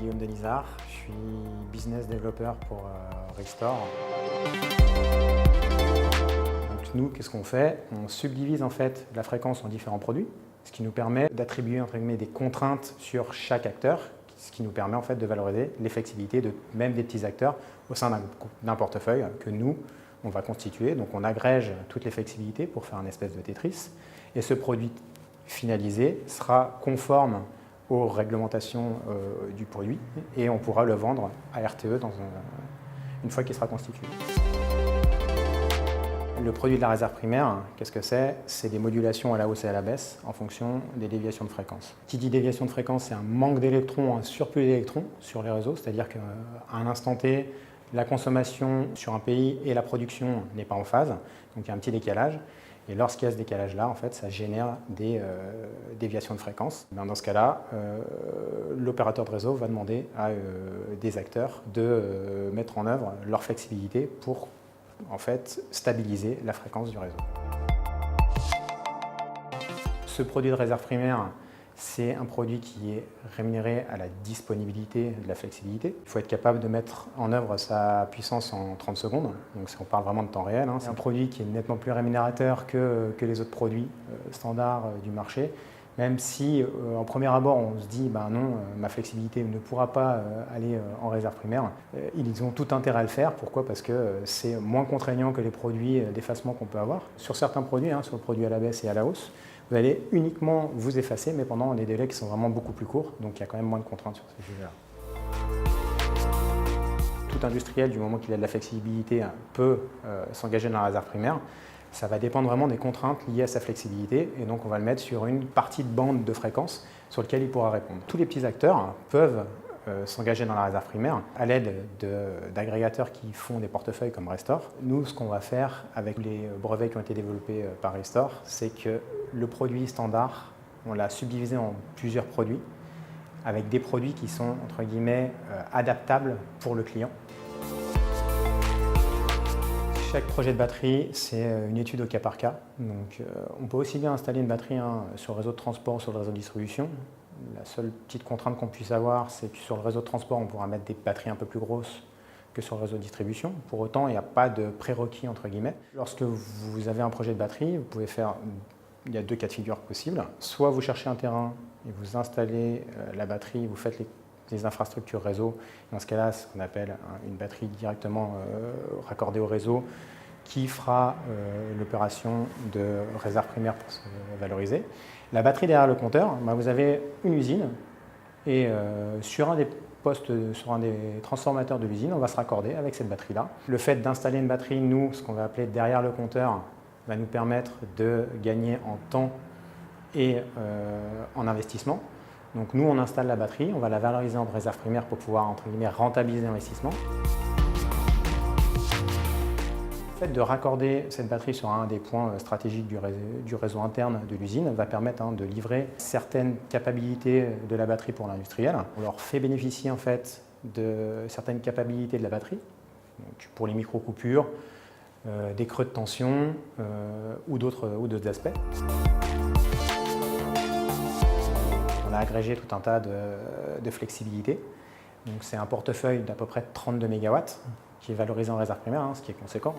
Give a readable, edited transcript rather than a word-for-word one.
Guillaume Denisard, je suis business developer pour Restore. Donc nous, qu'est-ce qu'on fait? On subdivise en fait la fréquence en différents produits, ce qui nous permet d'attribuer entre guillemets des contraintes sur chaque acteur, ce qui nous permet en fait de valoriser les flexibilités de même des petits acteurs au sein d'un portefeuille que nous, on va constituer. Donc on agrège toutes les flexibilités pour faire un espèce de Tetris et ce produit finalisé sera conforme aux réglementations du produit et on pourra le vendre à RTE une fois qu'il sera constitué. Le produit de la réserve primaire, qu'est-ce que c'est? C'est des modulations à la hausse et à la baisse en fonction des déviations de fréquence. Qui dit déviation de fréquence, c'est un manque d'électrons, un surplus d'électrons sur les réseaux, c'est-à-dire qu'à un instant T, la consommation sur un pays et la production n'est pas en phase, donc il y a un petit décalage. Et lorsqu'il y a ce décalage-là, en fait, ça génère des déviations de fréquence. Dans ce cas-là, l'opérateur de réseau va demander à des acteurs de mettre en œuvre leur flexibilité pour en fait, stabiliser la fréquence du réseau. Ce produit de réserve primaire, c'est un produit qui est rémunéré à la disponibilité de la flexibilité. Il faut être capable de mettre en œuvre sa puissance en 30 secondes, donc on parle vraiment de temps réel. C'est un produit qui est nettement plus rémunérateur que les autres produits standards du marché, même si en premier abord on se dit non, ma flexibilité ne pourra pas aller en réserve primaire. Ils ont tout intérêt à le faire. Pourquoi? Parce que c'est moins contraignant que les produits d'effacement qu'on peut avoir. Sur certains produits, sur le produit à la baisse et à la hausse, vous allez uniquement vous effacer, mais pendant des délais qui sont vraiment beaucoup plus courts, donc il y a quand même moins de contraintes sur ces sujets-là. Tout industriel, du moment qu'il a de la flexibilité, peut s'engager dans la réserve primaire. Ça va dépendre vraiment des contraintes liées à sa flexibilité, et donc on va le mettre sur une partie de bande de fréquence sur laquelle il pourra répondre. Tous les petits acteurs peuvent s'engager dans la réserve primaire à l'aide d'agrégateurs qui font des portefeuilles comme Restore. Nous, ce qu'on va faire avec les brevets qui ont été développés par Restore, c'est que le produit standard, on l'a subdivisé en plusieurs produits, avec des produits qui sont, entre guillemets, adaptables pour le client. Chaque projet de batterie, c'est une étude au cas par cas. Donc, on peut aussi bien installer une batterie sur le réseau de transport ou sur le réseau de distribution. La seule petite contrainte qu'on puisse avoir, c'est que sur le réseau de transport, on pourra mettre des batteries un peu plus grosses que sur le réseau de distribution. Pour autant, il n'y a pas de prérequis, entre guillemets. Lorsque vous avez un projet de batterie, vous pouvez faire, il y a deux cas de figure possibles. Soit vous cherchez un terrain et vous installez la batterie, vous faites les infrastructures réseau. Dans ce cas-là, c'est ce qu'on appelle une batterie directement raccordée au réseau qui fera l'opération de réserve primaire pour se valoriser. La batterie derrière le compteur, vous avez une usine et sur un des postes, sur un des transformateurs de l'usine, on va se raccorder avec cette batterie-là. Le fait d'installer une batterie, nous, ce qu'on va appeler derrière le compteur, va nous permettre de gagner en temps et en investissement. Donc nous, on installe la batterie, on va la valoriser en réserve primaire pour pouvoir, entre guillemets, rentabiliser l'investissement. Le fait de raccorder cette batterie sur un des points stratégiques du réseau interne de l'usine va permettre de livrer certaines capacités de la batterie pour l'industriel. On leur fait bénéficier en fait de certaines capacités de la batterie, donc pour les micro-coupures, des creux de tension ou d'autres aspects. On a agrégé tout un tas de flexibilités. Donc c'est un portefeuille d'à peu près 32 MW qui est valorisé en réserve primaire, ce qui est conséquent.